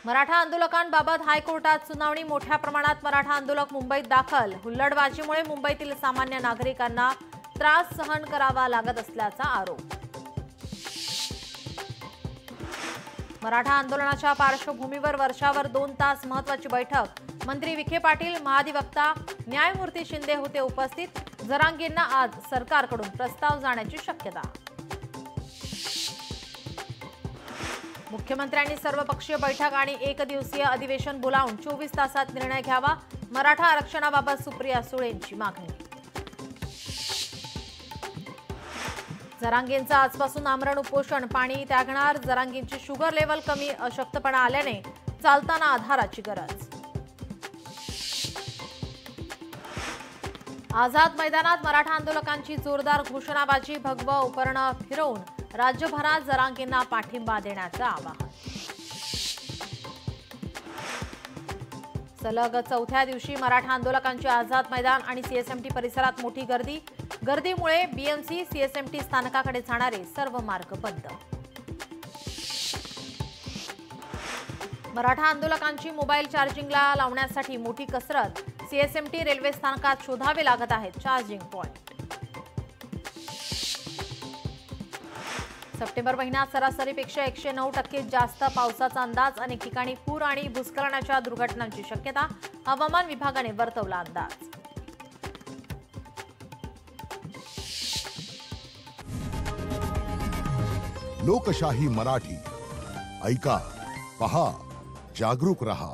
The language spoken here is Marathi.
मराठा आंदोलकांबाबत हायकोर्टात सुनावणी। मोठ्या प्रमाणात मराठा आंदोलक मुंबईत दाखल। हुल्लडबाजीमुळे मुंबईतील सामान्य नागरिकांना त्रास सहन करावा लागत असल्याचा आरोप। मराठा आंदोलनाच्या पार्श्वभूमीवर वर्षावर 2 तास महत्त्वाची बैठक। मंत्री विखे पाटील, महाधिवक्ता न्यायमूर्ती शिंदे होते उपस्थित। जरांगेंना आज सरकारकडून प्रस्ताव जाण्याची शक्यता। मुख्यमंत्र्यांनी सर्वपक्षीय बैठक आणि एकदिवसीय अधिवेशन बोलावून 24 तासात निर्णय घ्यावा। मराठा आरक्षणाबाबत सुप्रिया सुळेंची मागणी। जरांगेंचं आजपासून आमरण उपोषण। पाणी त्यागणार। जरांगेंची शुगर लेवल कमी, अशक्तपणा आल्याने चालताना आधाराची गरज। आझाद मैदानात मराठा आंदोलकांची जोरदार घोषणाबाजी। भगवा उपरणं फिरवून राज्यभरात जरांगेंना पाठिंबा देण्याचं आवाहन। सलग चौथ्या दिवशी मराठा आंदोलकांची आझाद मैदान आणि सीएसएमटी परिसरात मोठी गर्दी। गर्दीमुळे बीएमसी सीएसएमटी स्थानकाकडे जाणारे सर्व मार्ग बंद। मराठा आंदोलकांची मोबाईल चार्जिंगला लावण्यासाठी मोठी कसरत। सीएसएमटी रेल्वे स्थानकात शोधावे लागत आहेत चार्जिंग पॉइंट। सप्टेंबर महिन्यात सरासरीपेक्षा 109% जास्त पावसाचा अंदाज। अनेक ठिकाणी पूर आणि भूस्खलनाच्या दुर्घटनांची शक्यता। हवामान विभागाने वर्तवला अंदाज। लोकशाही मराठी ऐका, पहा, जागरूक रहा।